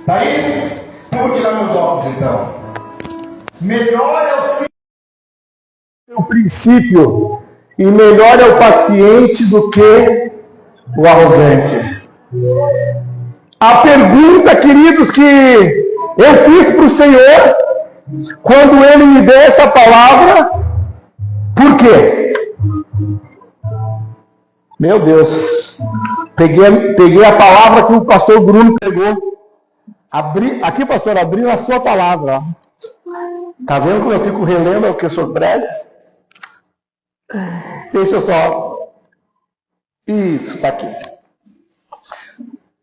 Tá aí? Então vou tirar meus óculos então. Melhor é o princípio e melhor é o paciente do que o arrogante. A pergunta, queridos, que eu fiz para o Senhor quando Ele me deu essa palavra, por quê? Meu Deus, peguei a palavra que o pastor Bruno pegou. Aqui, pastor, abriu a sua palavra. Tá vendo como eu fico relendo o que eu sou breve? Deixa eu só. Isso, está aqui.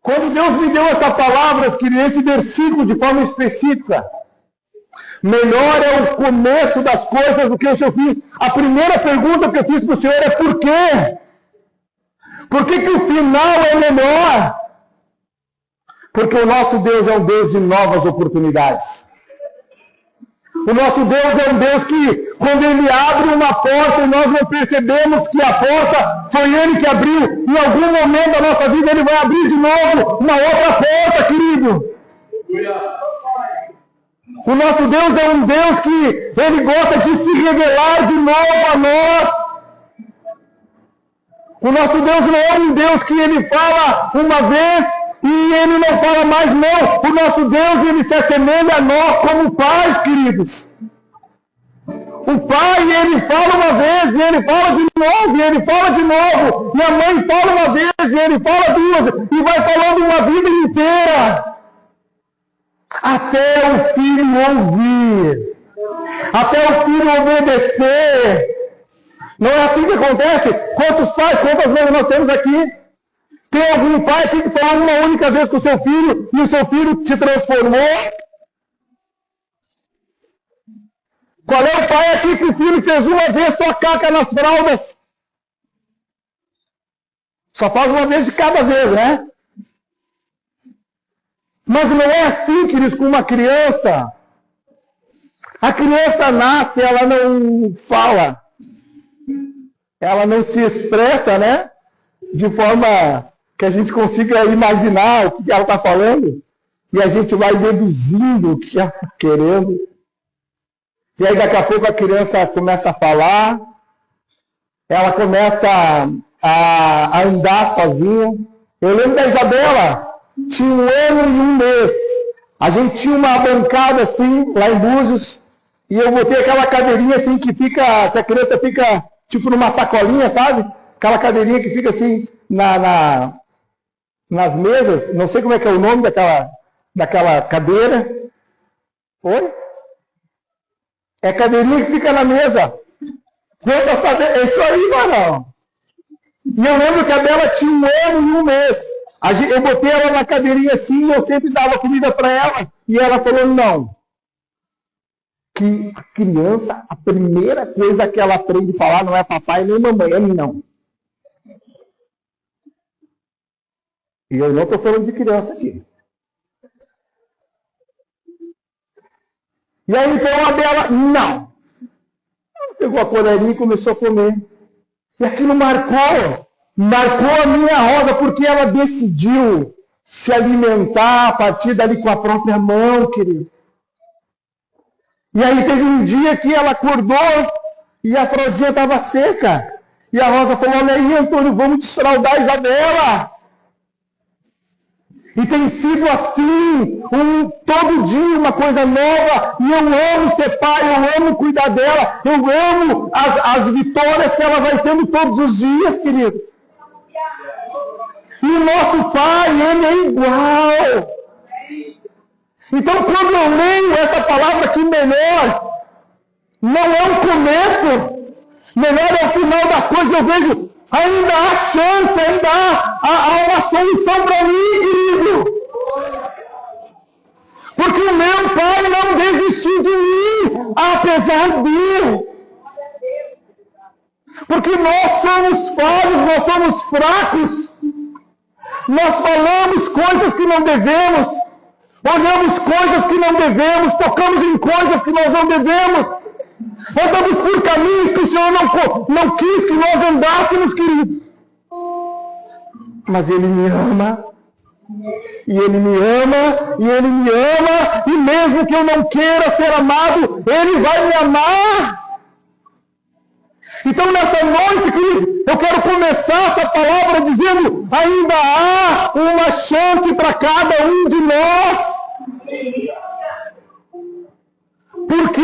Quando Deus me deu essa palavra, querido, esse versículo de forma específica, melhor é o começo das coisas do que o seu fim. A primeira pergunta que eu fiz para o Senhor é por quê? Por que o final é melhor? Porque o nosso Deus é um Deus de novas oportunidades. O nosso Deus é um Deus que, quando Ele abre uma porta e nós não percebemos que a porta foi Ele que abriu, em algum momento da nossa vida Ele vai abrir de novo uma outra porta, querido. O nosso Deus é um Deus que Ele gosta de se revelar de novo a nós. O nosso Deus não é um Deus que Ele fala uma vez e Ele não fala mais não. O nosso Deus, Ele se assemelha a nós como pais, queridos. O pai, Ele fala uma vez e Ele fala de novo, e Ele fala de novo. E a mãe fala uma vez e Ele fala duas. E vai falando uma vida inteira. Até o filho ouvir. Até o filho obedecer. Não é assim que acontece? Quantos pais, quantas vezes nós temos aqui? Tem algum pai aqui que falou uma única vez com o seu filho e o seu filho se transformou? Qual é o pai aqui que o filho fez uma vez só caca nas fraldas? Só faz uma vez de cada vez, né? Mas não é assim, queridos, com uma criança. A criança nasce, ela não fala. Ela não se expressa, né? De forma que a gente consiga imaginar o que ela está falando. E a gente vai deduzindo o que ela está querendo. E aí daqui a pouco a criança começa a falar. Ela começa a andar sozinha. Eu lembro da Isabela. Tinha 1 ano e 1 mês. A gente tinha uma bancada assim, lá em Búzios. E eu botei aquela cadeirinha assim que a criança fica tipo numa sacolinha, sabe? Aquela cadeirinha que fica assim nas mesas. Não sei como é que é o nome daquela cadeira. Oi? É cadeirinha que fica na mesa. É isso aí, mano. E eu lembro que a dela tinha 1 ano e 1 mês. Eu botei ela na cadeirinha assim e eu sempre dava comida para ela. E ela falou, não. Que a criança, a primeira coisa que ela aprende a falar não é papai nem mamãe, é não. E eu não estou falando de criança aqui. E aí então a dela, não. Ela pegou a colherinha e começou a comer. E aquilo marcou a minha Rosa, porque ela decidiu se alimentar a partir dali com a própria mão, querido. E aí teve um dia que ela acordou e a fraldinha estava seca. E a Rosa falou, olha aí, Antônio, vamos desfraldar a Isabela. E tem sido assim, todo dia uma coisa nova. E eu amo ser pai, eu amo cuidar dela. Eu amo as vitórias que ela vai tendo todos os dias, querido. E o nosso pai, ele é igual. Então, quando eu leio essa palavra aqui, melhor, não é o começo, melhor é o final das coisas, eu vejo, ainda há chance, ainda há uma solução para mim, querido. Porque o meu pai não desistiu de mim, apesar dele. Porque nós somos falhos, nós somos fracos. Nós falamos coisas que não devemos. Olhamos coisas que não devemos, tocamos em coisas que nós não devemos, andamos por caminhos que o Senhor não quis que nós andássemos, querido. Mas Ele me ama, E Ele me ama, e Ele me ama, e mesmo que eu não queira ser amado, Ele vai me amar. Então, nessa noite, querido, eu quero começar essa palavra dizendo: ainda há uma chance para cada um de nós. Por que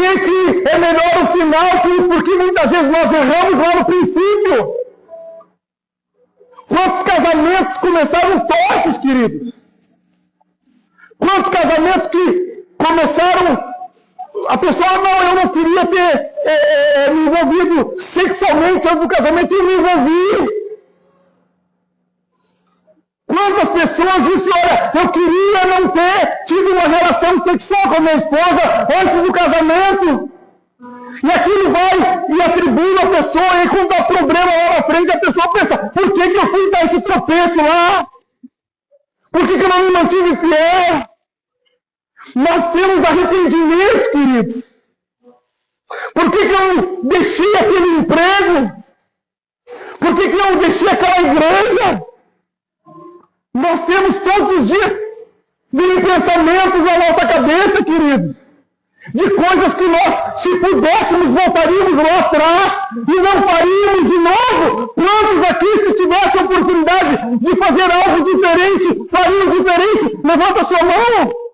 é melhor o final? Porque muitas vezes nós erramos lá no princípio. Quantos casamentos começaram tortos, queridos? Quantos casamentos que começaram... A pessoa, não, eu não queria ter me envolvido sexualmente antes do casamento, e me envolvi. Quantas pessoas disseram: olha, eu queria não ter tido uma relação sexual com a minha esposa antes do casamento. E aquilo vai e atribui a pessoa, e quando dá problema lá na frente, a pessoa pensa: por que eu fui dar esse tropeço lá? Por que eu não me mantive fiel? Nós temos arrependimentos, queridos. Por que eu deixei aquele emprego? Por que eu deixei aquela igreja? Nós temos todos os dias vem pensamentos na nossa cabeça, queridos, de coisas que nós, se pudéssemos, voltaríamos lá atrás e não faríamos de novo. Quantos aqui, se tivesse a oportunidade de fazer algo diferente, fariam diferente? Levanta a sua mão.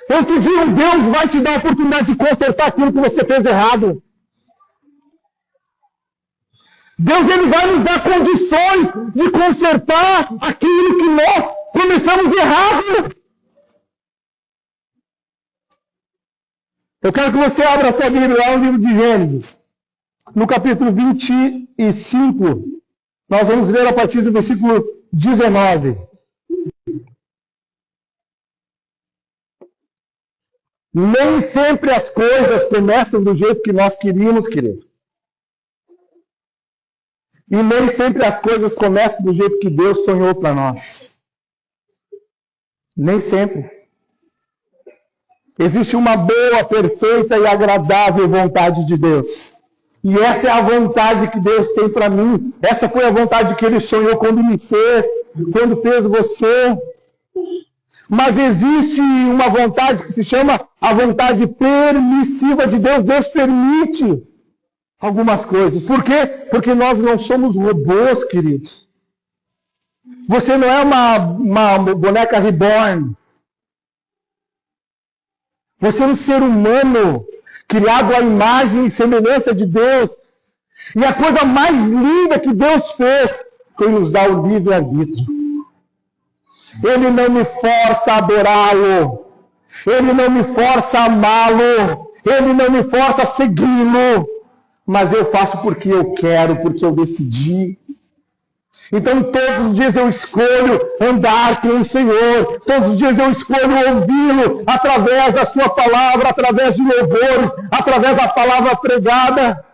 Eu te digo, Deus vai te dar a oportunidade de consertar aquilo que você fez errado. Deus, Ele vai nos dar condições de consertar aquilo que nós começamos errado. Eu quero que você abra a sua Bíblia lá no livro de Gênesis, no capítulo 25. Nós vamos ler a partir do versículo 19. Nem sempre as coisas começam do jeito que nós queríamos, querido. E nem sempre as coisas começam do jeito que Deus sonhou para nós. Nem sempre. Existe uma boa, perfeita e agradável vontade de Deus. E essa é a vontade que Deus tem para mim. Essa foi a vontade que Ele sonhou quando me fez, quando fez você. Mas existe uma vontade que se chama a vontade permissiva de Deus. Deus permite algumas coisas. Por quê? Porque nós não somos robôs, queridos. Você não é uma boneca reborn. Você é um ser humano criado à imagem e semelhança de Deus. E a coisa mais linda que Deus fez foi nos dar o livre-arbítrio. Ele não me força a adorá-lo. Ele não me força a amá-lo. Ele não me força a segui-lo. Mas eu faço porque eu quero, porque eu decidi. Então todos os dias eu escolho andar com o Senhor. Todos os dias eu escolho ouvi-lo através da sua palavra, através de louvores, através da palavra pregada.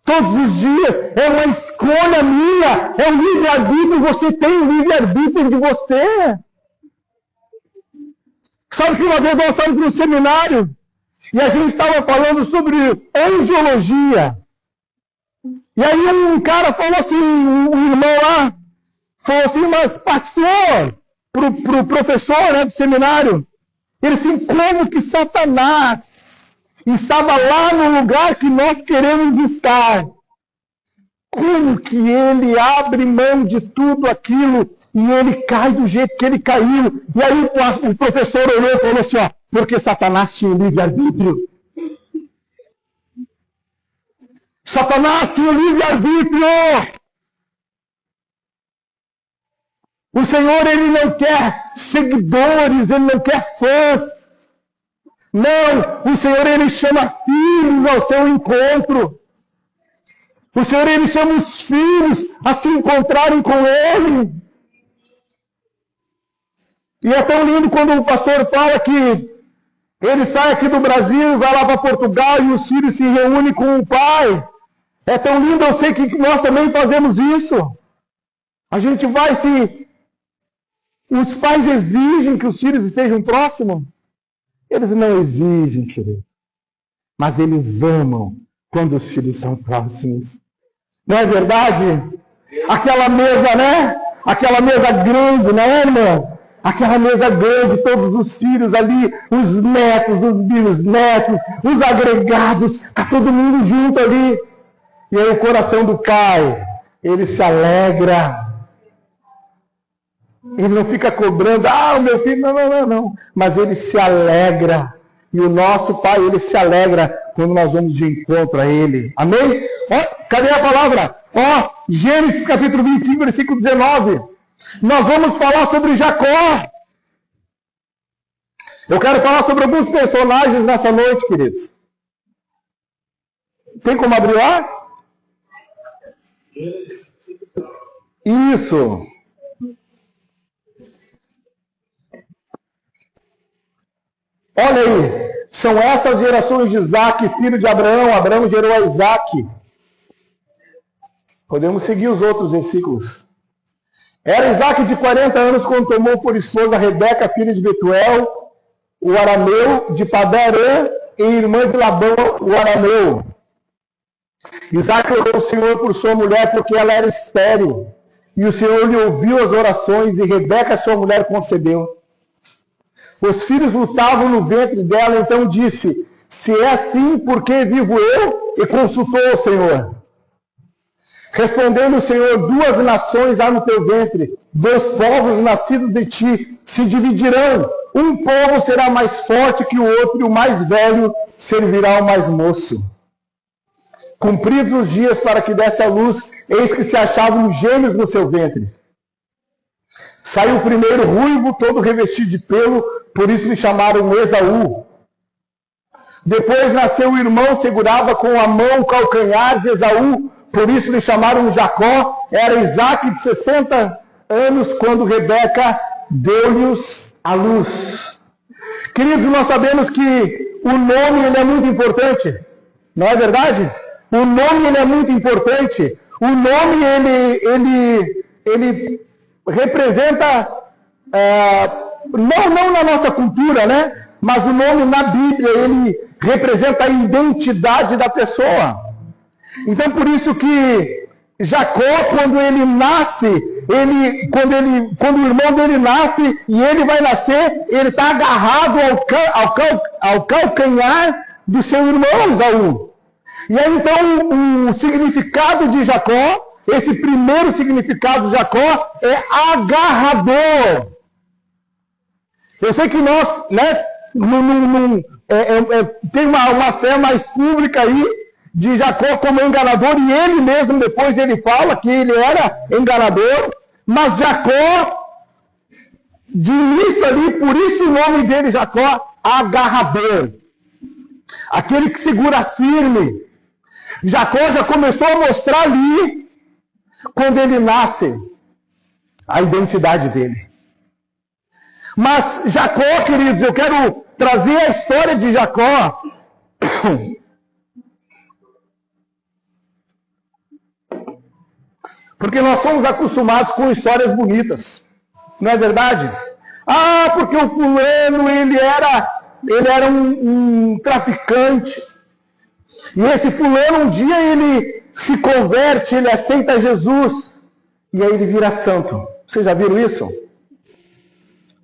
Todos os dias é uma escolha minha, é um livre-arbítrio. Você tem um livre-arbítrio de você. Sabe que uma vez nós estávamos no seminário e a gente estava falando sobre angiologia. E aí um cara falou assim, um irmão lá, falou assim: mas pastor, pro professor, né, do seminário, ele assim: como que Satanás estava lá no lugar que nós queremos estar? Como que ele abre mão de tudo aquilo e ele cai do jeito que ele caiu? E aí o professor olhou e falou assim: ó, porque Satanás tinha livre-arbítrio. Satanás tinha livre-arbítrio. O Senhor, Ele não quer seguidores, Ele não quer fãs. Não, o Senhor, Ele chama filhos ao seu encontro. O Senhor, Ele chama os filhos a se encontrarem com Ele. E é tão lindo quando o pastor fala que ele sai aqui do Brasil, vai lá para Portugal e os filhos se reúnem com o pai. É tão lindo, eu sei que nós também fazemos isso. A gente vai se... Os pais exigem que os filhos estejam próximos. Eles não exigem, querido. Mas eles amam quando os filhos são próximos. Não é verdade? Aquela mesa, né? aquela mesa grande, né, irmã? Aquela mesa grande, todos os filhos ali, os netos, os bisnetos, os agregados, tá todo mundo junto ali. E aí o coração do pai, ele se alegra. Ele não fica cobrando, o meu filho, não. Mas ele se alegra. E o nosso pai, ele se alegra quando nós vamos de encontro a ele. Amém? Cadê a palavra? Gênesis capítulo 25, versículo 19. Nós vamos falar sobre Jacó. Eu quero falar sobre alguns personagens nessa noite, queridos. Tem como abrir lá? Isso. Olha aí, são essas gerações de Isaac, filho de Abraão. Abraão gerou a Isaac. Podemos seguir os outros versículos. Era Isaac de 40 anos quando tomou por esposa Rebeca, filha de Betuel, o arameu, de Padã-Arã, e irmã de Labão, o arameu. Isaac orou ao Senhor por sua mulher, porque ela era estéril. E o Senhor lhe ouviu as orações, e Rebeca, sua mulher, concebeu. Os filhos lutavam no ventre dela, então disse: se é assim, por que vivo eu? E consultou o Senhor. Respondendo o Senhor: 2 nações há no teu ventre, 2 povos nascidos de ti se dividirão. Um povo será mais forte que o outro, e o mais velho servirá ao mais moço. Cumpridos os dias para que desse à luz, eis que se achavam gêmeos no seu ventre. Saiu o primeiro ruivo, todo revestido de pelo, por isso lhe chamaram Esaú. Depois nasceu o irmão, segurava com a mão o calcanhar de Esaú, por isso lhe chamaram Jacó. Era Isaac de 60 anos, quando Rebeca deu-lhes a luz. Queridos, nós sabemos que o nome ele é muito importante, não é verdade? O nome ele é muito importante. O nome ele representa, não na nossa cultura, né? Mas o nome na Bíblia, ele representa a identidade da pessoa. Então, por isso que Jacó, quando ele nasce, quando o irmão dele nasce e ele vai nascer, ele está agarrado ao calcanhar do seu irmão, Esaú. E aí, então, o significado de Jacó, esse primeiro significado de Jacó é agarrador. Eu sei que nós, né, tem uma fé mais pública aí de Jacó como enganador, e ele mesmo depois ele fala que ele era enganador, mas Jacó, de início ali, por isso o nome dele Jacó, agarrador. Aquele que segura firme. Jacó já começou a mostrar ali, quando ele nasce, a identidade dele. Mas Jacó, queridos, eu quero trazer a história de Jacó. Porque nós somos acostumados com histórias bonitas. Não é verdade? Porque o fulano, ele era um traficante. E esse fulano, um dia, ele se converte, ele aceita Jesus. E aí ele vira santo. Vocês já viram isso?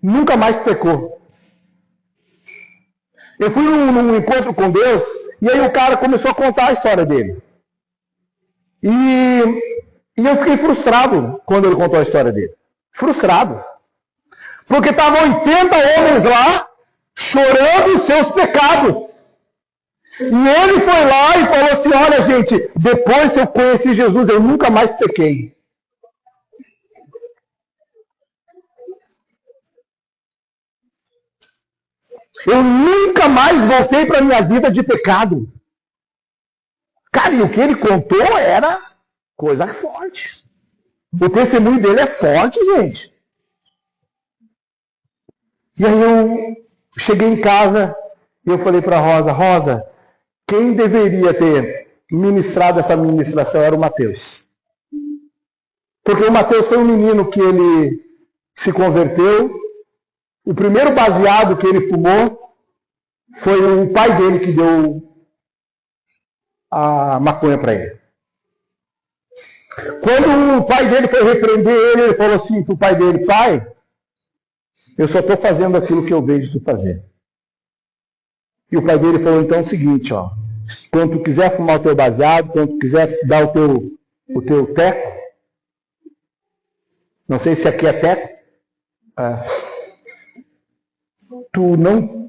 Nunca mais pecou. Eu fui num encontro com Deus, e aí o cara começou a contar a história dele. E eu fiquei frustrado quando ele contou a história dele. Frustrado. Porque estavam 80 homens lá, chorando os seus pecados. E ele foi lá e falou assim: olha, gente, depois que eu conheci Jesus, eu nunca mais pequei. Eu nunca mais voltei para a minha vida de pecado. Cara, e o que ele contou era coisa forte. O testemunho dele é forte, gente. E aí eu cheguei em casa e eu falei para Rosa, quem deveria ter ministrado essa ministração era o Mateus. Porque o Mateus foi um menino que ele se converteu. O primeiro baseado que ele fumou foi o pai dele que deu a maconha para ele. Quando o pai dele foi repreender ele, ele falou assim para o pai dele: pai, eu só estou fazendo aquilo que eu vejo tu fazer. E o pai dele falou então o seguinte, ó: quando tu quiser fumar o teu baseado, quando tu quiser dar o teu teco, não sei se aqui é teco, tu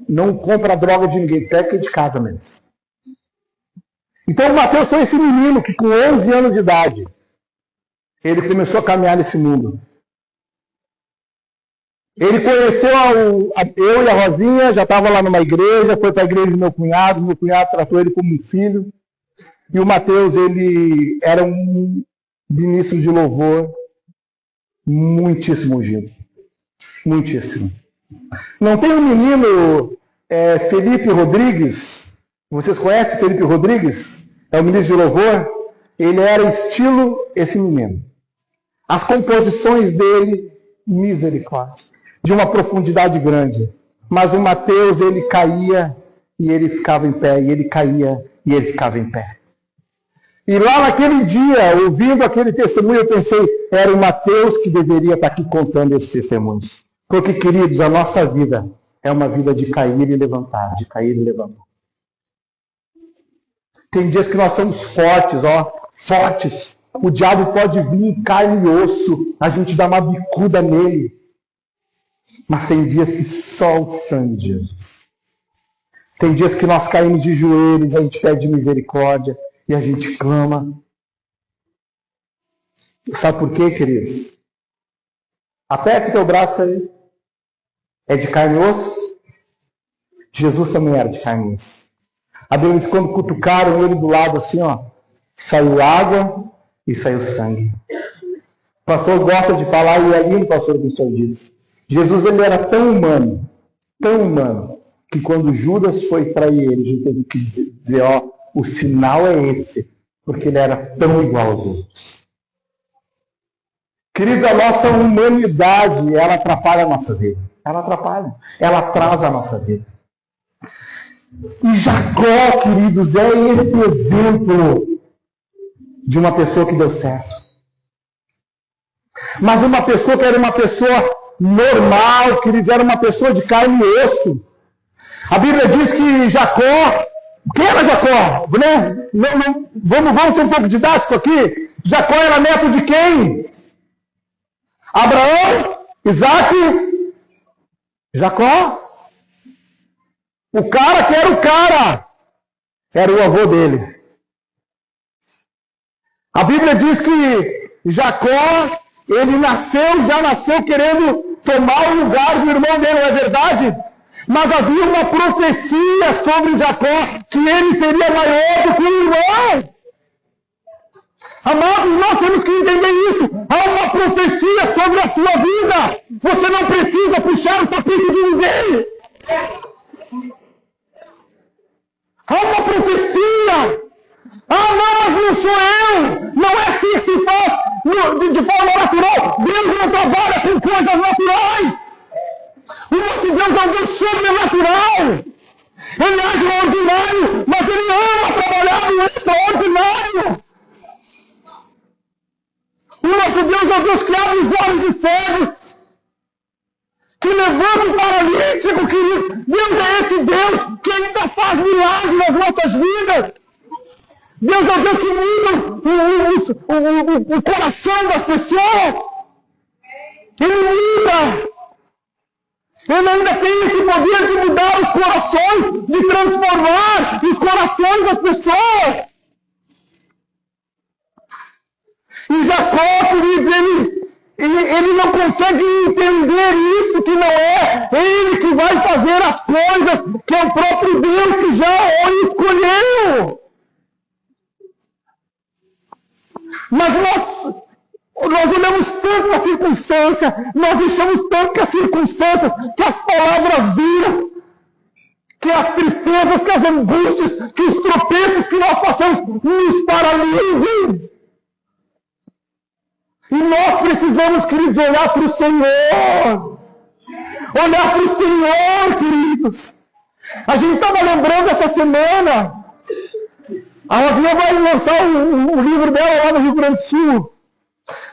não compra droga de ninguém, teco é de casa mesmo. Então o Mateus foi esse menino que com 11 anos de idade, ele começou a caminhar nesse mundo. Ele conheceu eu e a Rosinha, já estava lá numa igreja, foi para a igreja do meu cunhado tratou ele como um filho. E o Mateus, ele era um ministro de louvor muitíssimo ungido. Muitíssimo. Não tem um menino, Felipe Rodrigues, vocês conhecem Felipe Rodrigues? É o ministro de louvor. Ele era estilo esse menino. As composições dele, misericórdia, de uma profundidade grande. Mas o Mateus, ele caía e ele ficava em pé, e ele caía e ele ficava em pé. E lá naquele dia, ouvindo aquele testemunho, eu pensei, era o Mateus que deveria estar aqui contando esses testemunhos. Porque, queridos, a nossa vida é uma vida de cair e levantar, de cair e levantar. Tem dias que nós somos fortes, fortes. O diabo pode vir em carne e osso, a gente dá uma bicuda nele. Mas tem dias que só o sangue de Jesus. Tem dias que nós caímos de joelhos, a gente pede misericórdia e a gente clama. Sabe por quê, queridos? Aperta o teu braço aí. É de carne e osso? Jesus também era de carne e osso. A Bíblia diz que quando cutucaram ele do lado assim, saiu água e saiu sangue. O pastor gosta de falar, e é lindo, pastor, que o senhor diz. Jesus, ele era tão humano, que quando Judas foi trair ele, Jesus teve que dizer, o sinal é esse, porque ele era tão igual aos outros. Querido, a nossa humanidade, ela atrapalha a nossa vida. Ela atrapalha, ela atrasa a nossa vida. E Jacó, queridos, é esse exemplo de uma pessoa que deu certo. Mas uma pessoa que era uma pessoa normal, queridos, era uma pessoa de carne e osso. A Bíblia diz que Jacó, quem era Jacó? Né? Vamos ser um pouco didático aqui. Jacó era neto de quem? Abraão, Isaac, Jacó. O cara que era o cara, era o avô dele. A Bíblia diz que Jacó, ele já nasceu querendo tomar o lugar do irmão dele, não é verdade? Mas havia uma profecia sobre Jacó, que ele seria maior do que o irmão. Amados, nós temos que entender isso. Há uma profecia sobre a sua vida. Você não precisa puxar o tapete de ninguém. Há uma profecia. Não, mas não sou eu. Não é assim que se faz de forma natural. Deus não trabalha com coisas naturais. O nosso Deus é um Deus sobrenatural. Ele age no ordinário, mas ele ama trabalhar no extraordinário. O nosso Deus é um Deus que abre os olhos de cegos, que levanta o paralítico, querido. Deus é esse Deus que ainda faz milagres nas nossas vidas. Deus é o Deus que muda o coração das pessoas. Ele muda. Ele ainda tem esse poder de mudar os corações, de transformar os corações das pessoas. E Jacó, querido, ele não consegue entender isso, que não é ele que vai fazer as coisas, que é o próprio Deus que já o escolheu. Mas nós olhamos tanto a circunstância, nós deixamos tanto que as circunstâncias, que as palavras duras, que as tristezas, que as angústias, que os tropeços que nós passamos nos paralisem. E nós precisamos, queridos, olhar para o Senhor. Olhar para o Senhor, queridos. A gente estava lembrando essa semana. A Rosinha vai lançar o livro dela lá no Rio Grande do Sul.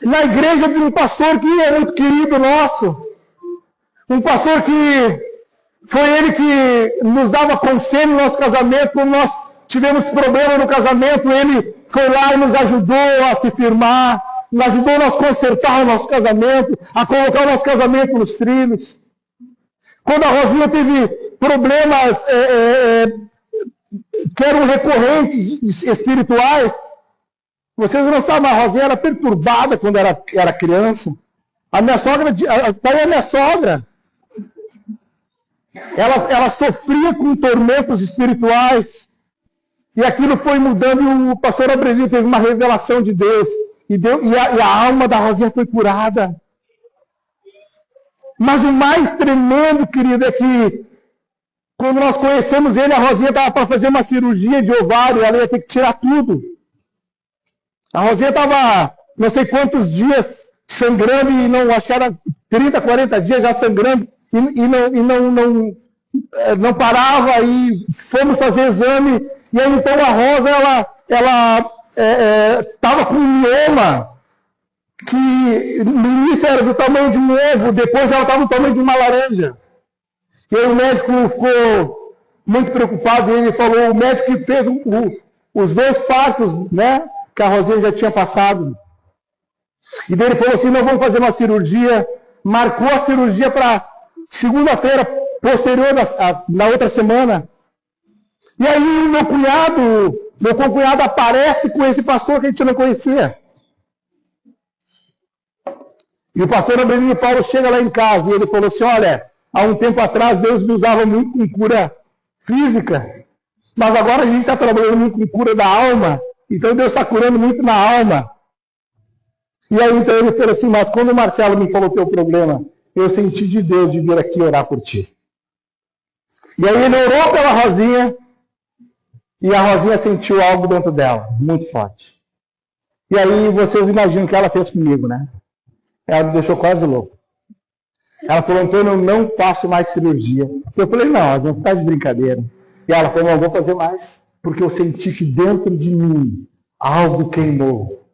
Na igreja de um pastor que é muito querido nosso. Um pastor que foi ele que nos dava conselho no nosso casamento. Quando nós tivemos problema no casamento, ele foi lá e nos ajudou a se firmar. Nos ajudou a nós consertar o nosso casamento, a colocar o nosso casamento nos trilhos. Quando a Rosinha teve problemas que eram recorrentes espirituais, vocês não sabem, a Rosinha era perturbada quando era criança. A minha sogra, daí a minha sogra, ela sofria com tormentos espirituais. E aquilo foi mudando e o pastor Abrelino teve uma revelação de Deus. E a alma da Rosinha foi curada. Mas o mais tremendo, querido, é que quando nós conhecemos ele, a Rosinha estava para fazer uma cirurgia de ovário, ela ia ter que tirar tudo. A Rosinha estava não sei quantos dias sangrando, e não, acho que era 30, 40 dias já sangrando, e não parava, e fomos fazer exame, e aí então a Rosa, ela estava com um mioma, que no início era do tamanho de um ovo, depois ela estava do tamanho de uma laranja. E aí o médico ficou muito preocupado, e ele falou, o médico que fez os 2 partos, né, que a Rosinha já tinha passado. E daí ele falou assim, não, vamos fazer uma cirurgia. Marcou a cirurgia para segunda-feira posterior, na outra semana. E aí meu concunhado aparece com esse pastor que a gente não conhecia. E o pastor Abrelino Paulo chega lá em casa e ele falou assim, olha, há um tempo atrás Deus me usava muito com cura física, mas agora a gente está trabalhando muito com cura da alma, então Deus está curando muito na alma. E aí então ele falou assim, mas quando o Marcelo me falou teu problema, eu senti de Deus de vir aqui orar por ti. E aí ele orou pela Rosinha, e a Rosinha sentiu algo dentro dela, muito forte. E aí vocês imaginam o que ela fez comigo, né? Ela me deixou quase louco. Ela falou, Antônio, eu não faço mais cirurgia. Eu falei, não, não está de brincadeira. E ela falou, não, vou fazer mais, porque eu senti que dentro de mim algo queimou.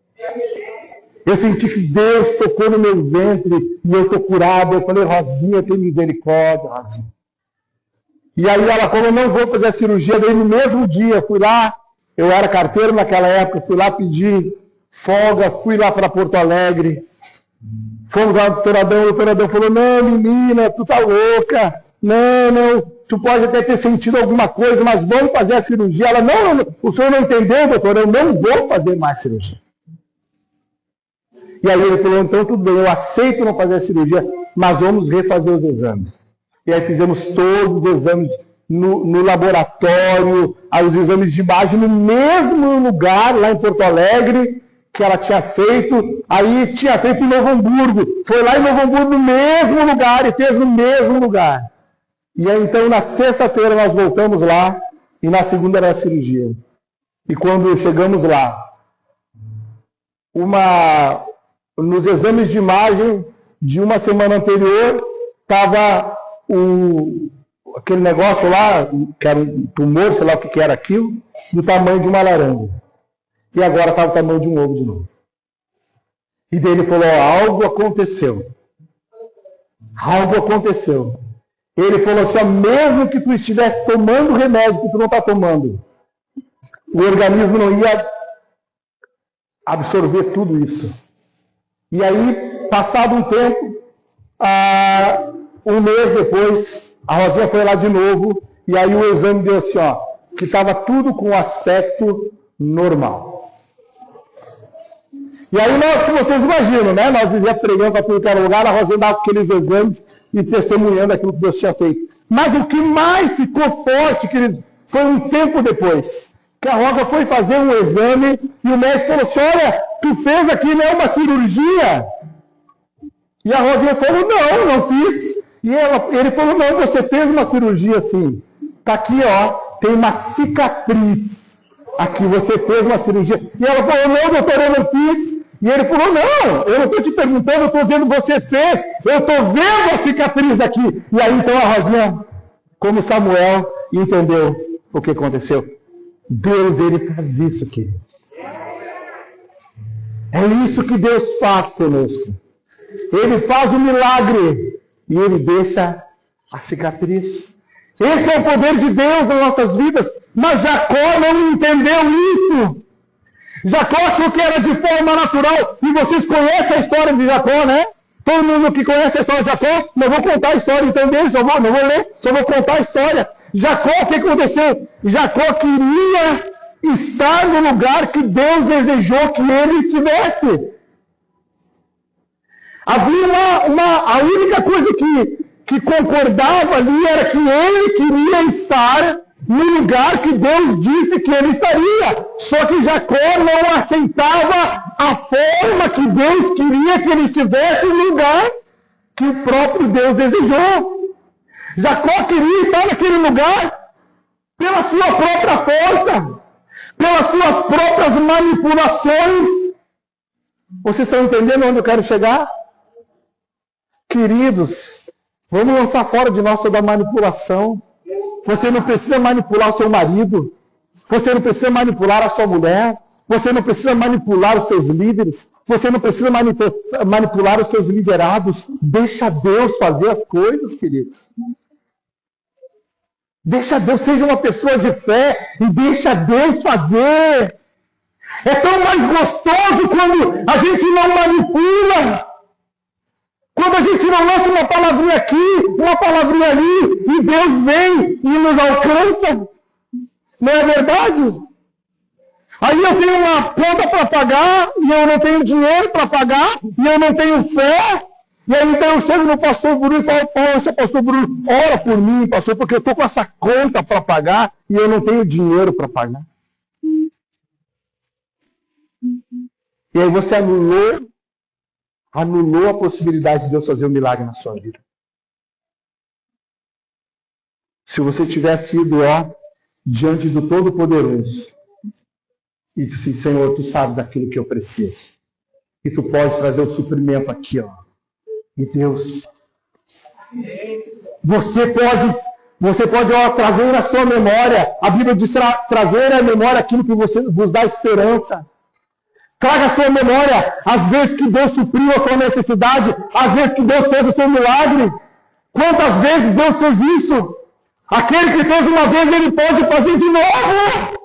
Eu senti que Deus tocou no meu ventre e eu estou curado. Eu falei, Rosinha, tem misericórdia, Rosinha. E aí ela falou, não vou fazer a cirurgia. Daí no mesmo dia, fui lá, eu era carteiro naquela época, fui lá pedir folga, fui lá para Porto Alegre. Fomos lá no doutoradão, o doutoradão falou, não, menina, tu tá louca. Não, tu pode até ter sentido alguma coisa, mas vamos fazer a cirurgia. Ela, não, o senhor não entendeu, doutor, eu não vou fazer mais cirurgia. E aí ele falou, então tudo bem, eu aceito não fazer a cirurgia, mas vamos refazer os exames. E aí fizemos todos os exames no laboratório, aí os exames de imagem no mesmo lugar, lá em Porto Alegre, que ela tinha feito, aí tinha feito em Novo Hamburgo. Foi lá em Novo Hamburgo no mesmo lugar e fez no mesmo lugar. E aí então na sexta-feira nós voltamos lá e na segunda era a cirurgia. E quando chegamos lá, nos exames de imagem de uma semana anterior, estava aquele negócio lá, que era um tumor, sei lá o que era aquilo, do tamanho de uma laranja. E agora estava o tamanho de um ovo de novo. E daí ele falou, algo aconteceu. Algo aconteceu. Ele falou assim, mesmo que tu estivesse tomando o remédio que tu não está tomando, o organismo não ia absorver tudo isso. E aí, passado um tempo, um mês depois, a Rosinha foi lá de novo, e aí o exame deu assim, que estava tudo com aspecto normal. E aí se vocês imaginam, né? Nós vivíamos pregando para tudo que era lugar, a Rosinha dava aqueles exames e testemunhando aquilo que Deus tinha feito. Mas o que mais ficou forte, querido, foi um tempo depois, que a Rosa foi fazer um exame e o médico falou assim, olha, tu fez aqui, né, uma cirurgia? E a Rosinha falou, não fiz. E ele falou, não, você fez uma cirurgia sim. Tá aqui, tem uma cicatriz. Aqui você fez uma cirurgia. E ela falou, não, doutor, eu não fiz. E ele falou, não, eu não estou te perguntando, eu estou dizendo você fez. Eu estou vendo a cicatriz aqui. E aí então a Rosinha, como Samuel, entendeu o que aconteceu. Deus, ele faz isso aqui. É isso que Deus faz conosco. Ele faz o milagre e Ele deixa a cicatriz. Esse é o poder de Deus nas nossas vidas. Mas Jacó não entendeu isso. Jacó achou que era de forma natural. E vocês conhecem a história de Jacó, né? Todo mundo que conhece a história de Jacó, não vou contar a história, entendeu? Não vou ler, só vou contar a história. Jacó, o que aconteceu? Jacó queria estar no lugar que Deus desejou que ele estivesse. Havia a única coisa que concordava ali era que ele queria estar no lugar que Deus disse que ele estaria. Só que Jacó não aceitava a forma que Deus queria que ele estivesse no lugar que o próprio Deus desejou. Jacó queria estar naquele lugar pela sua própria força, pelas suas próprias manipulações. Vocês estão entendendo onde eu quero chegar? Queridos, vamos lançar fora de nós toda a manipulação. Você não precisa manipular o seu marido. Você não precisa manipular a sua mulher. Você não precisa manipular os seus líderes. Você não precisa manipular os seus liderados. Deixa Deus fazer as coisas, queridos. Deixa Deus, seja uma pessoa de fé e deixa Deus fazer. É tão mais gostoso quando a gente não manipula. Quando a gente não lança uma palavrinha aqui, uma palavrinha ali, e Deus vem e nos alcança. Não é verdade? Aí eu tenho uma conta para pagar, e eu não tenho dinheiro para pagar, e eu não tenho fé. E aí então eu chego no pastor Bruno e falo, poxa, pastor Bruno, ora por mim, pastor, porque eu estou com essa conta para pagar, e eu não tenho dinheiro para pagar. E aí você anulou a possibilidade de Deus fazer um milagre na sua vida. Se você tivesse ido diante do Todo-Poderoso e disse, Senhor, tu sabes daquilo que eu preciso. E tu pode trazer o suprimento aqui, E Deus, você pode trazer na sua memória, a Bíblia diz trazer à memória aquilo que você vos dá esperança. Traga a sua memória as vezes que Deus supriu a sua necessidade, as vezes que Deus fez o seu milagre. Quantas vezes Deus fez isso? Aquele que fez uma vez, Ele pode fazer de novo.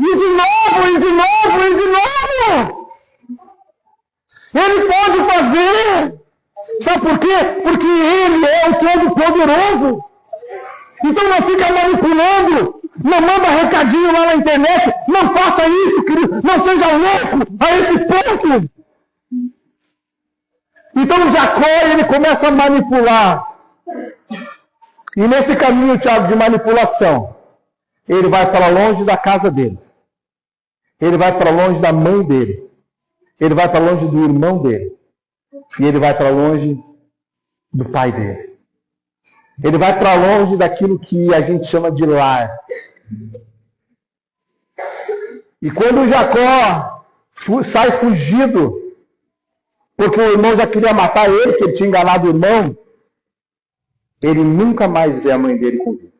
E de novo, e de novo, e de novo. Ele pode fazer. Sabe por quê? Porque Ele é o Todo-Poderoso. Então não fica manipulando. Não manda recadinho lá na internet. Não faça isso, querido. Não seja louco a esse ponto. Então Jacó, ele começa a manipular. E nesse caminho, Tiago, de manipulação, ele vai para longe da casa dele. Ele vai para longe da mãe dele. Ele vai para longe do irmão dele. E ele vai para longe do pai dele. Ele vai para longe daquilo que a gente chama de lar. E quando Jacó sai fugido, porque o irmão já queria matar ele, porque ele tinha enganado o irmão, ele nunca mais vê a mãe dele com vida.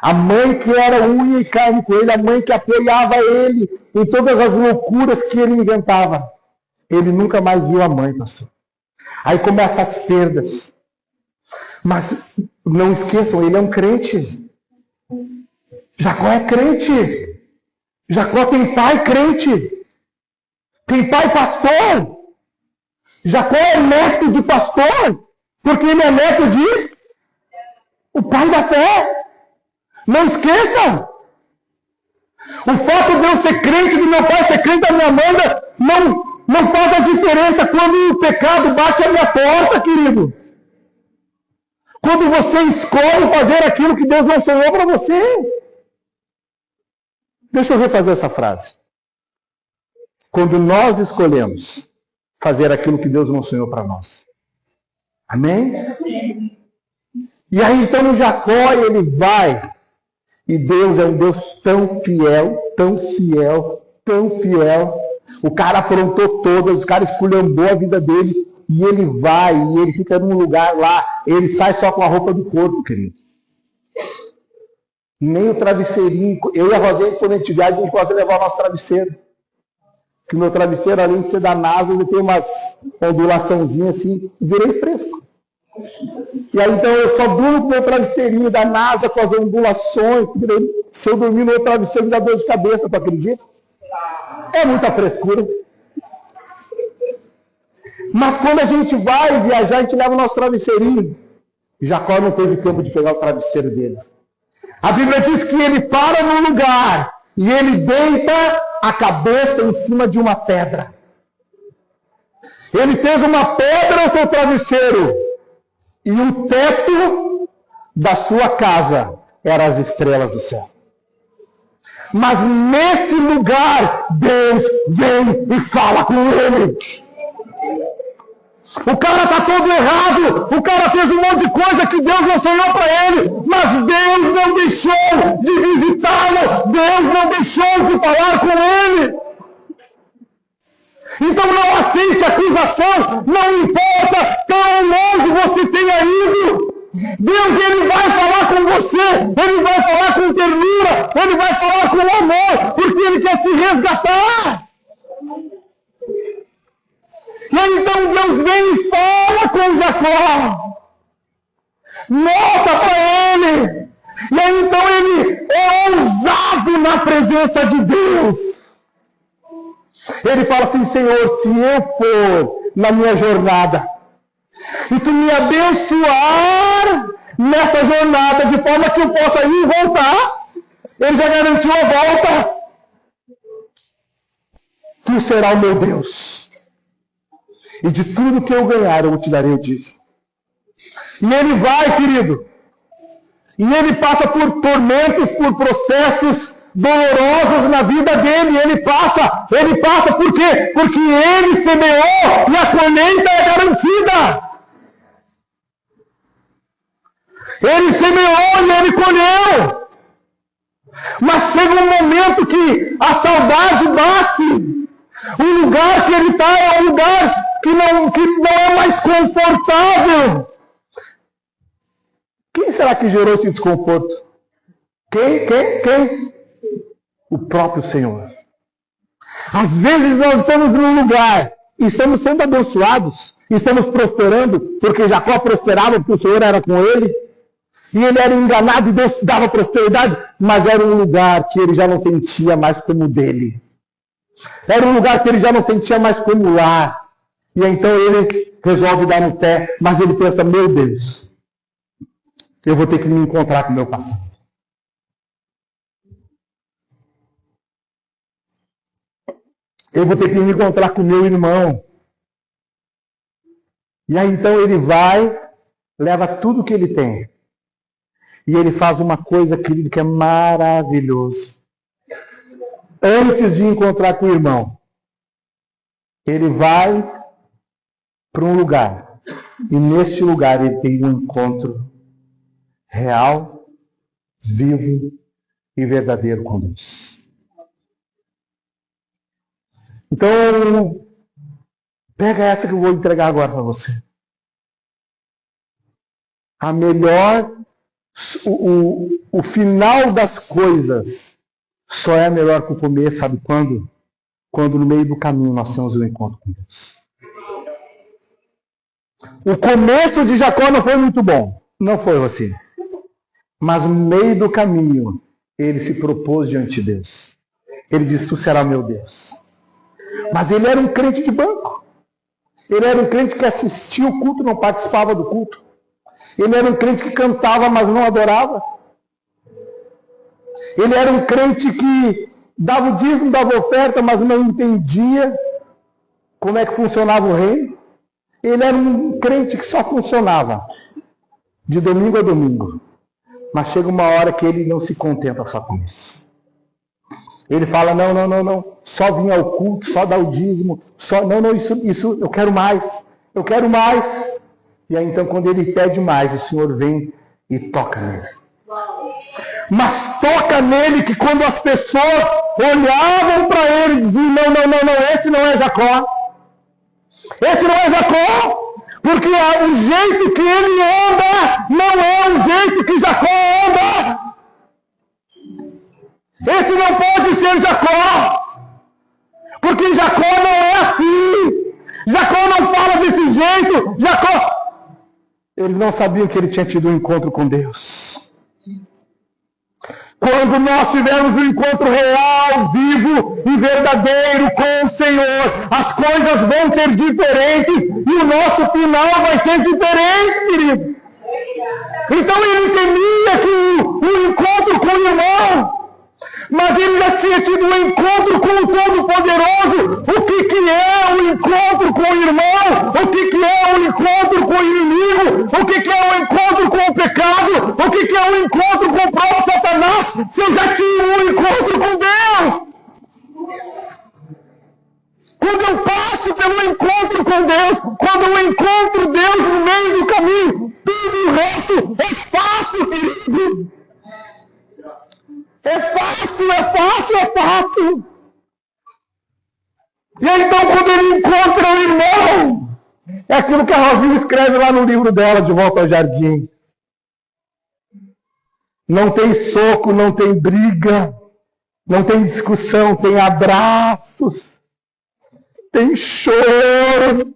A mãe que era unha e carne com ele, a mãe que apoiava ele em todas as loucuras que ele inventava. Ele nunca mais viu a mãe, pastor. Aí começam as perdas. Mas não esqueçam, ele é um crente. Jacó é crente. Jacó tem pai crente. Tem pai pastor. Jacó é neto de pastor. Porque ele é neto de o pai da fé. Não esqueçam. O fato de eu ser crente, do meu pai ser crente, da minha Amanda, não faz a diferença quando o pecado bate a minha porta, querido. Quando você escolhe fazer aquilo que Deus não sonhou para você. Deixa eu refazer essa frase. Quando nós escolhemos fazer aquilo que Deus não sonhou para nós. Amém? E aí então Jacó, ele vai. E Deus é um Deus tão fiel, tão fiel, tão fiel. O cara aprontou todas, o cara esculhambou a vida dele. E ele vai, e ele fica num lugar lá. Ele sai só com a roupa do corpo, querido. Nem o travesseirinho. Eu e a Rosinha, quando a gente viaja, a gente pode levar o nosso travesseiro. que o meu travesseiro, além de ser da NASA, ele tem umas ondulaçãozinhas assim, virei fresco. E aí então eu só durmo com o meu travesseirinho da NASA, com as ondulações. Se eu dormir no meu travesseiro, me dá dor de cabeça, tu acredita? É muita frescura. Mas quando a gente vai viajar, a gente leva o nosso travesseirinho. Jacó não teve tempo de pegar o travesseiro dele. A Bíblia diz que ele para num lugar e ele deita a cabeça em cima de uma pedra. Ele fez uma pedra ao seu travesseiro e o teto da sua casa eram as estrelas do céu. Mas nesse lugar, Deus vem e fala com ele. O cara está todo errado, o cara fez um monte de coisa que Deus não sonhou para ele, mas Deus não deixou de visitá-lo, Deus não deixou de falar com ele. Então não aceite acusação, não importa quão longe você tenha ido. Deus, ele vai falar com você, ele vai falar com ternura, ele vai falar com amor, porque ele quer te resgatar. E aí, então Deus vem e fala com Jacó. Mostra para ele. E aí então ele é ousado na presença de Deus. Ele fala assim: Senhor, se eu for na minha jornada e tu me abençoar nessa jornada de forma que eu possa ir e voltar, ele já garantiu a volta. Tu serás o meu Deus. E de tudo que eu ganhar, eu te darei o dízimo. E ele vai, querido. E ele passa por tormentos, por processos dolorosos na vida dele. Ele passa por quê? Porque ele semeou e a colheita é garantida. Ele semeou e ele colheu. Mas chega um momento que a saudade bate. O lugar que ele está é um lugar que não é mais confortável. Quem será que gerou esse desconforto? Quem? O próprio Senhor. Às vezes nós estamos num lugar e estamos sendo abençoados, estamos prosperando, porque Jacó prosperava porque o Senhor era com ele, e ele era enganado e Deus dava prosperidade, mas era um lugar que ele já não sentia mais como dele. Era um lugar que ele já não sentia mais como lar. E então ele resolve dar no pé, mas ele pensa: meu Deus, eu vou ter que me encontrar com o meu passado. Eu vou ter que me encontrar com o meu irmão. E aí então ele vai, leva tudo que ele tem. E ele faz uma coisa, querido, que é maravilhoso. Antes de encontrar com o irmão, ele vai para um lugar. E neste lugar ele tem um encontro real, vivo e verdadeiro com Deus. Então, pega essa que eu vou entregar agora para você. A melhor, o final das coisas só é melhor que o começo, sabe quando? Quando no meio do caminho nós temos um encontro com Deus. O começo de Jacó não foi muito bom. Não foi assim. Mas no meio do caminho, ele se propôs diante de Deus. Ele disse: tu serás meu Deus. Mas ele era um crente de banco. Ele era um crente que assistia o culto, não participava do culto. Ele era um crente que cantava, mas não adorava. Ele era um crente que dava o dízimo, dava oferta, mas não entendia como é que funcionava o reino. Ele era um crente que só funcionava de domingo a domingo. Mas chega uma hora que ele não se contenta só com isso. Ele fala: não, só vir ao culto, só dar o dízimo, isso, eu quero mais. E aí então quando ele pede mais, o Senhor vem e toca nele. Mas toca nele que quando as pessoas olhavam para ele e diziam: não, esse não é Jacó. Esse não é Jacó, porque o jeito que ele anda não é o jeito que Jacó anda. Esse não pode ser Jacó, Porque Jacó não é assim. Jacó não fala desse jeito. Eles não sabiam que ele tinha tido um encontro com Deus. Quando nós tivermos um encontro real, vivo e verdadeiro com o Senhor, as coisas vão ser diferentes e o nosso final vai ser diferente, querido. Então ele temia que o encontro com o irmão, mas ele já tinha tido um encontro com o Todo-Poderoso. O que é o encontro com o irmão? O que é o encontro com o inimigo? O que é o encontro com o pecado? O que é o encontro com o próprio Satanás? Se eu já tinha um encontro com Deus. Quando eu passo pelo encontro com Deus, quando eu encontro Deus no meio do caminho, tudo o resto é fácil, querido. É fácil, é fácil, é fácil. E aí, então, quando ele encontra o irmão, é aquilo que a Rosinha escreve lá no livro dela, De Volta ao Jardim. Não tem soco, não tem briga, não tem discussão, tem abraços, tem choro,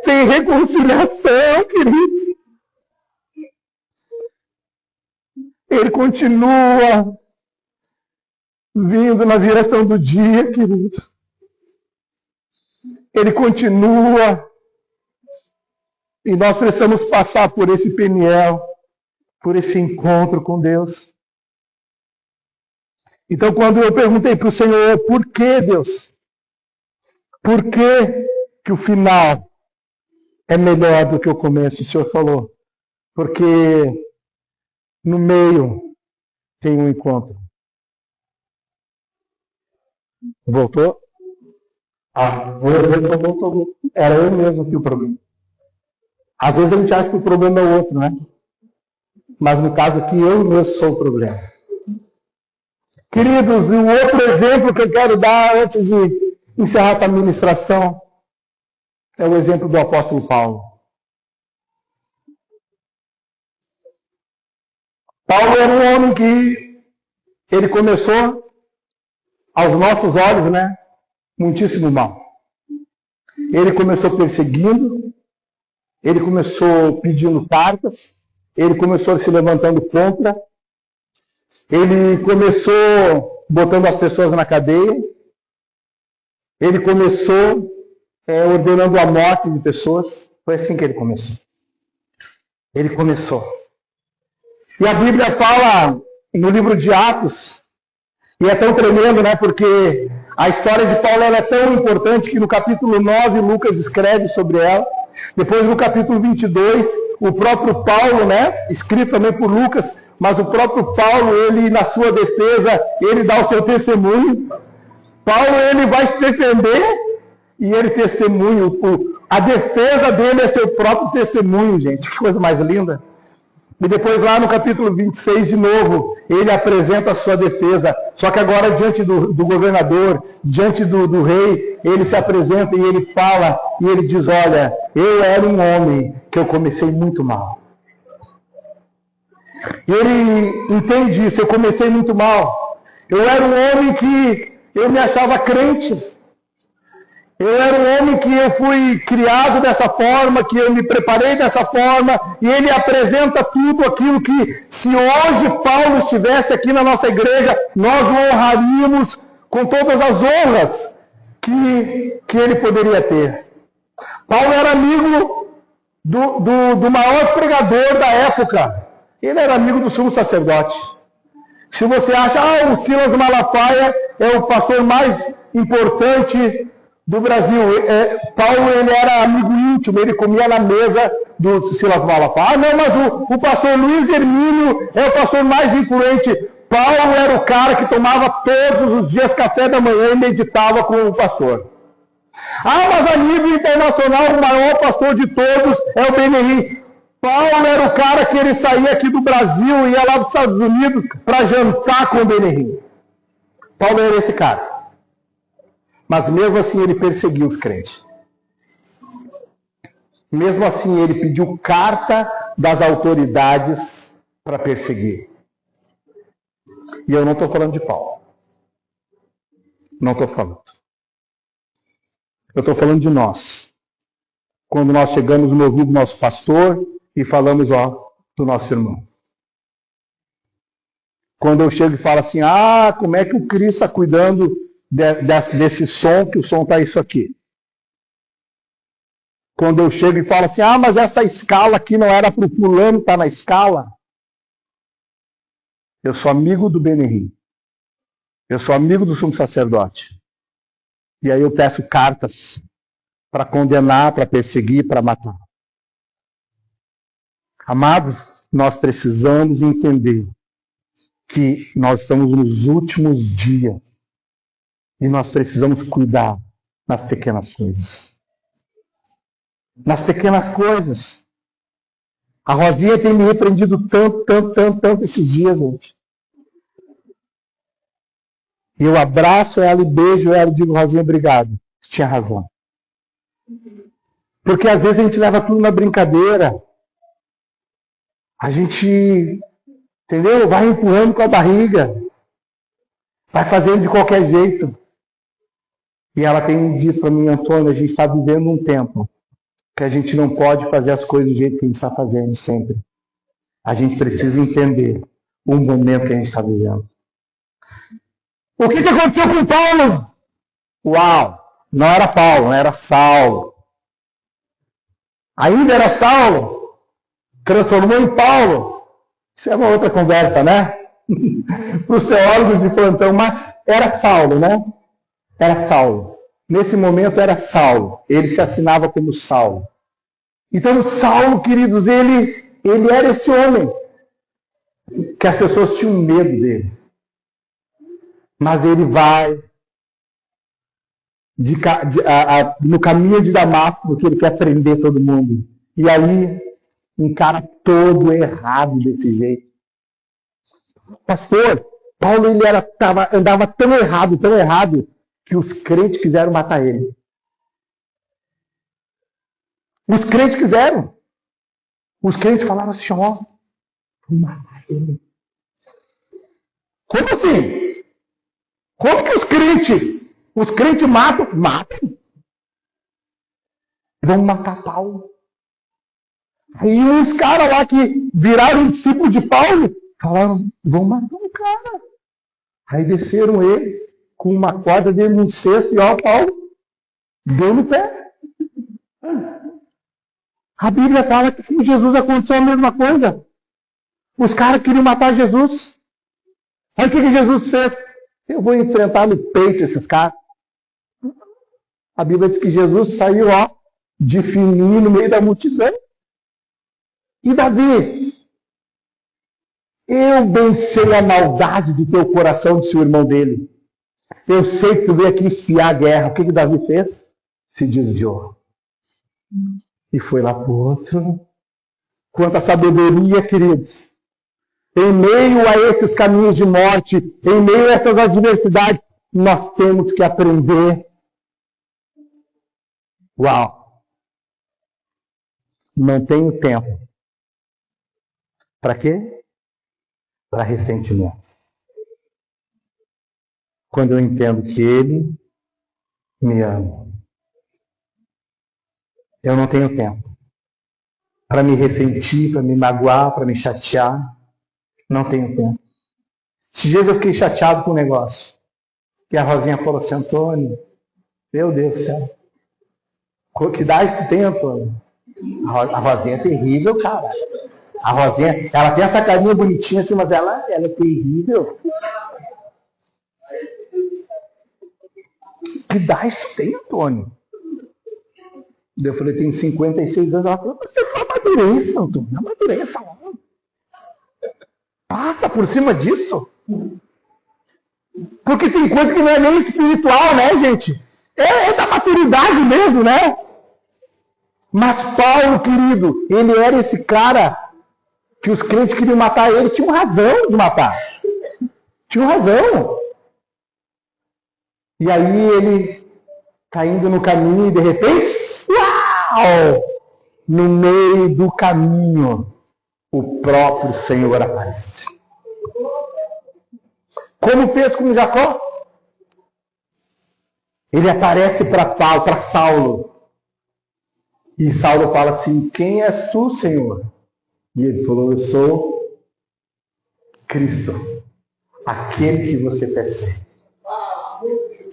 tem reconciliação, querido. Ele continua vindo na direção do dia, querido. Ele continua. E nós precisamos passar por esse Peniel, por esse encontro com Deus. Então, quando eu perguntei para o Senhor, por que, Deus? Por que o final é melhor do que o começo? O Senhor falou, porque no meio tem um encontro. Voltou? Voltou. Era eu mesmo aqui o problema. Às vezes a gente acha que o problema é o outro, né? Mas no caso aqui, eu mesmo sou o problema. Queridos, um outro exemplo que eu quero dar antes de encerrar essa ministração é o exemplo do apóstolo Paulo. Paulo era um homem que ele começou, aos nossos olhos, né, muitíssimo mal. Ele começou perseguindo, ele começou pedindo cartas, ele começou se levantando contra, ele começou botando as pessoas na cadeia, ele começou ordenando a morte de pessoas. Foi assim que ele começou. Ele começou. E a Bíblia fala no livro de Atos, e é tão tremendo, né? Porque a história de Paulo ela é tão importante que no capítulo 9 Lucas escreve sobre ela. Depois no capítulo 22, o próprio Paulo, né? Escrito também por Lucas, mas o próprio Paulo, ele na sua defesa, ele dá o seu testemunho. Paulo, ele vai se defender e ele testemunha. A defesa dele é seu próprio testemunho, gente. Que coisa mais linda. E depois lá no capítulo 26, de novo, ele apresenta a sua defesa. Só que agora diante do governador, diante do rei, ele se apresenta e ele fala, e ele diz, olha, eu era um homem que eu comecei muito mal. E ele entende isso, eu comecei muito mal. Eu era um homem que eu me achava crente. Eu era um homem que eu fui criado dessa forma, que eu me preparei dessa forma, e ele apresenta tudo aquilo que, se hoje Paulo estivesse aqui na nossa igreja, nós o honraríamos com todas as honras que ele poderia ter. Paulo era amigo do maior pregador da época. Ele era amigo do sumo sacerdote. Se você acha, o Silas Malafaia é o pastor mais importante do Brasil. Paulo, ele era amigo íntimo, ele comia na mesa do Silas Malafaia. Não, mas o pastor Luiz Hermínio é o pastor mais influente. Paulo era o cara que tomava todos os dias café da manhã e meditava com o pastor. Mas a nível internacional, o maior pastor de todos é o Benihim. Paulo era o cara que ele saía aqui do Brasil e ia lá dos Estados Unidos para jantar com o Benihim. Paulo era esse cara. Mas mesmo assim ele perseguiu os crentes. Mesmo assim ele pediu carta das autoridades para perseguir. E eu não estou falando de Paulo. Não estou falando. Eu estou falando de nós. Quando nós chegamos no ouvido do nosso pastor e falamos, do nosso irmão. Quando eu chego e falo assim, como é que o Cris está cuidando desse som, que o som está isso aqui. Quando eu chego e falo assim, mas essa escala aqui não era para o fulano estar na escala. Eu sou amigo do Benihim. Eu sou amigo do sumo sacerdote. E aí eu peço cartas para condenar, para perseguir, para matar. Amados, nós precisamos entender que nós estamos nos últimos dias e nós precisamos cuidar nas pequenas coisas. Nas pequenas coisas. A Rosinha tem me repreendido tanto esses dias, gente. E eu abraço ela e beijo ela e digo, Rosinha, obrigado. Você tinha razão. Porque às vezes a gente leva tudo na brincadeira. A gente, entendeu? Vai empurrando com a barriga. Vai fazendo de qualquer jeito. E ela tem dito para mim, Antônio, a gente está vivendo um tempo que a gente não pode fazer as coisas do jeito que a gente está fazendo sempre. A gente precisa entender o momento que a gente está vivendo. O que aconteceu com Paulo? Uau! Não era Paulo, era Saulo. Ainda era Saulo. Transformou em Paulo. Isso é uma outra conversa, né? Para os teólogos de plantão, mas era Saulo, né? Era Saulo. Nesse momento era Saulo. Ele se assinava como Saulo. Então Saulo, queridos, ele era esse homem que as pessoas tinham medo dele. Mas ele vai no caminho de Damasco, porque ele quer prender todo mundo. E aí, um cara todo errado desse jeito. Pastor, Paulo andava tão errado, que os crentes quiseram matar ele. Os crentes quiseram. Os crentes falaram assim, vamos matar ele. Como assim? Como que os crentes matam? Matam. Vamos matar Paulo. Aí os caras lá que viraram discípulos de Paulo, falaram, vamos matar o cara. Aí desceram ele com uma corda dentro de um cesto e Paulo deu no pé. A Bíblia fala que com Jesus aconteceu a mesma coisa. Os caras queriam matar Jesus. Aí o que Jesus fez? Eu vou enfrentar no peito esses caras. A Bíblia diz que Jesus saiu de fininho no meio da multidão. E Davi, eu bem sei a maldade do teu coração, disse o irmão dele. Eu sei que tu veio aqui enfiar a guerra. O que Davi fez? Se desviou. E foi lá para o outro. Quanta sabedoria, queridos. Em meio a esses caminhos de morte, em meio a essas adversidades, nós temos que aprender. Uau! Não tenho tempo. Para quê? Para ressentimentos. Quando eu entendo que Ele me ama. Eu não tenho tempo para me ressentir, para me magoar, para me chatear. Não tenho tempo. Esses dias eu fiquei chateado com o negócio. E a Rosinha falou assim, Antônio, meu Deus do céu. Que idade tu tem, Antônio? A Rosinha é terrível, cara. A Rosinha, ela tem essa carinha bonitinha assim, mas ela é terrível. Que idade tu tem, Antônio? Eu falei, tenho 56 anos. Ela falou, mas você é amadureça, Antônio. Amadureça lá. Passa por cima disso. Porque tem coisa que não é nem espiritual, né, gente? É da maturidade mesmo, né? Mas Paulo, querido, ele era esse cara que os crentes queriam matar ele. Tinham razão de matar. Tinham razão. E aí ele caindo no caminho e de repente, uau! No meio do caminho, o próprio Senhor aparece. Como fez com Jacó? Ele aparece para Saulo. E Saulo fala assim: quem és tu, Senhor? E ele falou: eu sou Cristo, aquele que você persegue.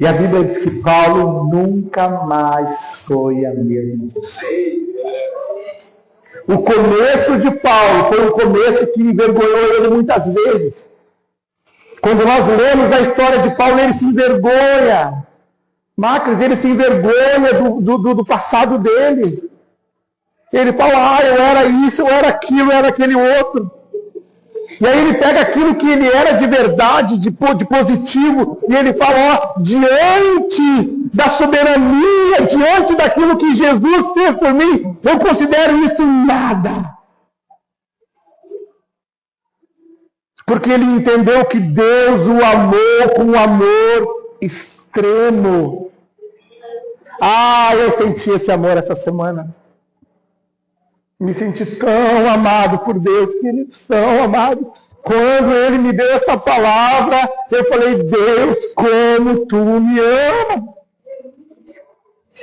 E a Bíblia diz que Paulo nunca mais foi a mesma pessoa. O começo de Paulo foi um começo que envergonhou ele muitas vezes. Quando nós lemos a história de Paulo, ele se envergonha. Macris, ele se envergonha do passado dele. Ele fala: eu era isso, eu era aquilo, eu era aquele outro. E aí ele pega aquilo que ele era de verdade, de positivo, e ele fala: diante da soberania, diante daquilo que Jesus fez por mim, eu considero isso nada. Porque ele entendeu que Deus o amou com um amor extremo. Eu senti esse amor essa semana. Me senti tão amado por Deus, queridos, tão amado. Quando Ele me deu essa palavra, eu falei: Deus, como Tu me ama.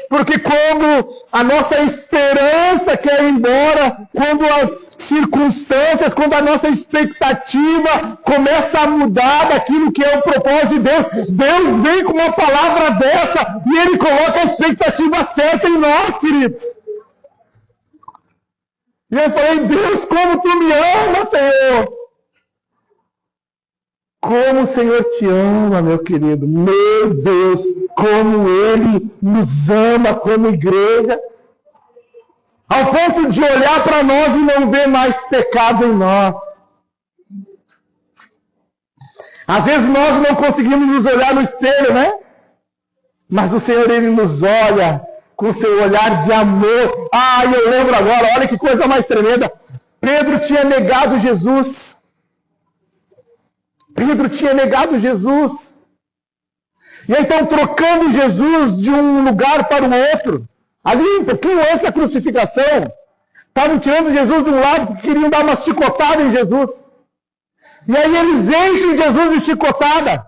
Porque quando a nossa esperança quer ir embora, quando as circunstâncias, quando a nossa expectativa começa a mudar daquilo que é o propósito de Deus, Deus vem com uma palavra dessa e Ele coloca a expectativa certa em nós, queridos. E eu falei: Deus, como Tu me ama, Senhor. Como o Senhor te ama, meu querido. Meu Deus, como Ele nos ama como igreja. Ao ponto de olhar para nós e não ver mais pecado em nós. Às vezes nós não conseguimos nos olhar no espelho, né? Mas o Senhor, Ele nos olha com seu olhar de amor. Eu lembro agora, olha que coisa mais tremenda. Pedro tinha negado Jesus. Pedro tinha negado Jesus. E então, trocando Jesus de um lugar para o outro, ali um pouquinho antes da crucificação, estavam tirando Jesus de um lado porque queriam dar uma chicotada em Jesus. E aí eles enchem Jesus de chicotada.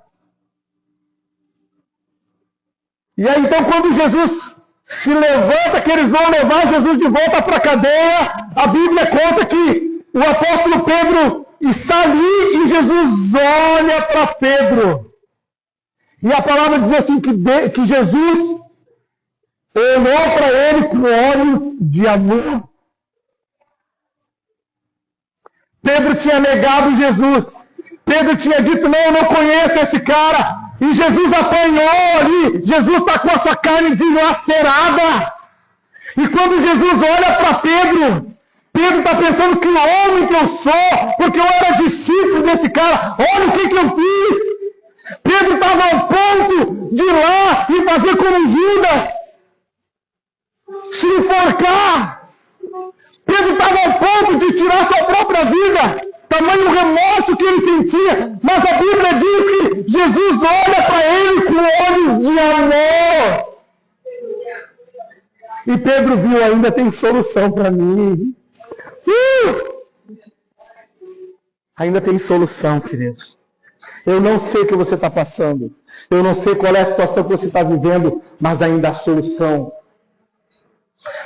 E aí então, quando Jesus se levanta, que eles vão levar Jesus de volta para a cadeia, a Bíblia conta que o apóstolo Pedro está ali e Jesus olha para Pedro. E a palavra diz assim, que Jesus olhou para ele com olhos de amor. Pedro tinha negado Jesus. Pedro tinha dito: não, eu não conheço esse cara. E Jesus apanhou ali. Jesus está com a sua carne dilacerada. E quando Jesus olha para Pedro, Pedro está pensando: que homem que eu sou, porque eu era discípulo desse cara. Olha o que eu fiz. Pedro estava ao ponto de ir lá e fazer como Judas, se enforcar. Pedro estava ao ponto de tirar sua própria vida, tamanho remorso que ele sentia. Mas a Bíblia diz que Jesus olha para ele com olhos de amor. E Pedro viu: ainda tem solução para mim. Ainda tem solução, queridos. Eu não sei o que você está passando. Eu não sei qual é a situação que você está vivendo, mas ainda há solução.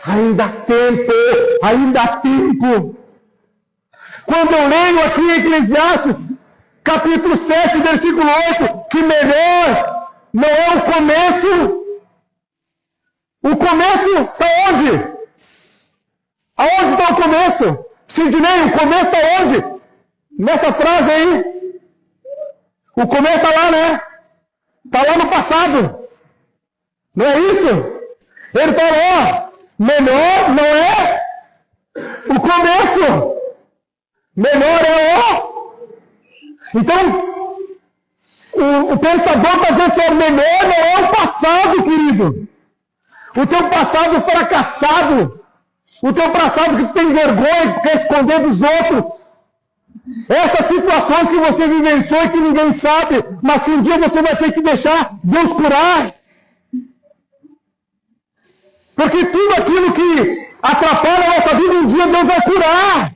Ainda há tempo. Ainda há tempo. Quando eu leio aqui em Eclesiastes, capítulo 7, versículo 8, que melhor não é o começo. O começo está onde? Aonde está o começo? Sidney, o começo está onde? Nessa frase aí. O começo está lá, né? Está lá no passado. Não é isso? Ele falou: melhor não é o começo. Melhor é o... Então, o pensador está dizendo assim: melhor não é o passado, querido. O teu passado fracassado. O teu passado que tem vergonha, que quer esconder dos outros. Essas situações que você vivenciou e que ninguém sabe, mas que um dia você vai ter que deixar Deus curar. Porque tudo aquilo que atrapalha a nossa vida, um dia Deus vai curar.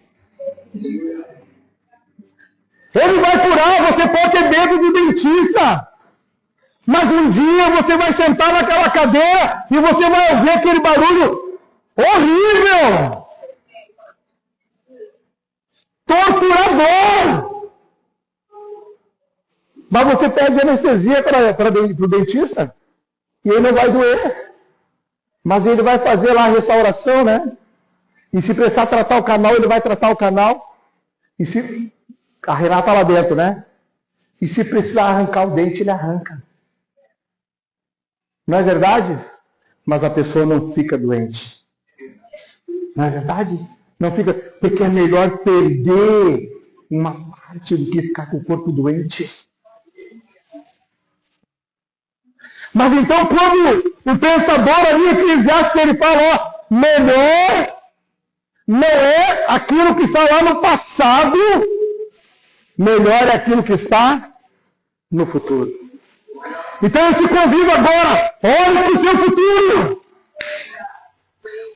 Ele vai curar. Você pode ter medo de dentista, Mas um dia você vai sentar naquela cadeira e você vai ouvir aquele barulho horrível, torturador. Mas você pede anestesia para o dentista e ele não vai doer. Mas ele vai fazer lá a restauração, né? E se precisar tratar o canal, ele vai tratar o canal. E se a Renata lá dentro, né? E se precisar arrancar o dente, ele arranca. Não é verdade? Mas a pessoa não fica doente. Não é verdade? Não fica, porque é melhor perder uma parte do que ficar com o corpo doente. Mas então, quando o pensador ali, Eclesiastes, ele fala, ó, melhor não é aquilo que está lá no passado, melhor é aquilo que está no futuro. Então eu te convido agora, olhe para o seu futuro.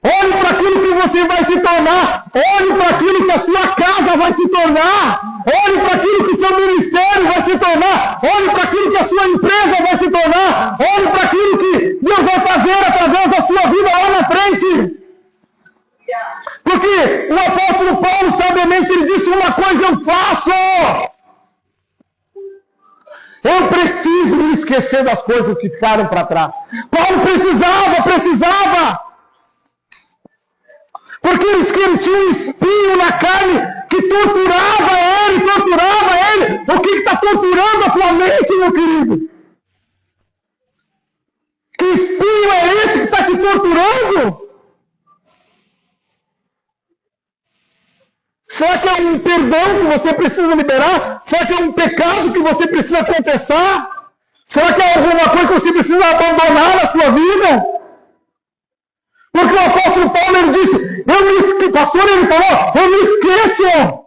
Olhe para aquilo que você vai se tornar. Olhe para aquilo que a sua casa vai se tornar. Olhe para aquilo que o seu ministério vai se tornar. Olhe para aquilo que a sua empresa vai se tornar. Olhe para aquilo que Deus vai fazer através da sua vida lá na frente. Porque o apóstolo Paulo, sabiamente, ele disse uma coisa: eu faço. Eu preciso me esquecer das coisas que ficaram para trás. Paulo precisava. Porque ele disse que ele tinha um espinho na carne que torturava ele. O que está torturando a tua mente, meu querido? Que espinho é esse que está te torturando? Será que é um perdão que você precisa liberar? Será que é um pecado que você precisa confessar? Será que é alguma coisa que você precisa abandonar na sua vida? Porque o apóstolo Paulo, ele disse, pastor, ele falou, eu me esqueço.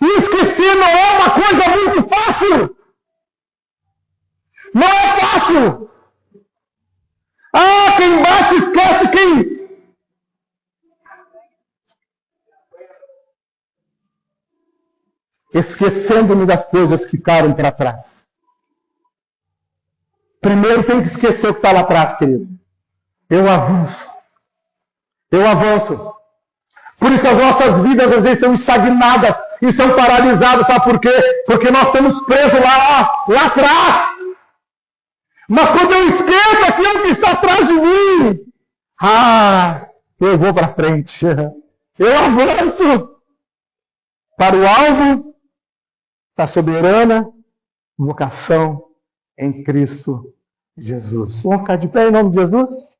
E esquecer não é uma coisa muito fácil. Não é fácil. Ah, quem bate esquece quem... Esquecendo-me das coisas que ficaram para trás. Primeiro tem que esquecer o que está lá atrás, querido. Eu avanço. Por isso que as nossas vidas às vezes são estagnadas e são paralisadas. Sabe por quê? Porque nós estamos presos lá atrás. Mas quando eu esqueço aquilo que está atrás de mim, eu vou para frente. Eu avanço para o alvo da soberana vocação em Cristo Jesus. Vamos ficar de pé em nome de Jesus?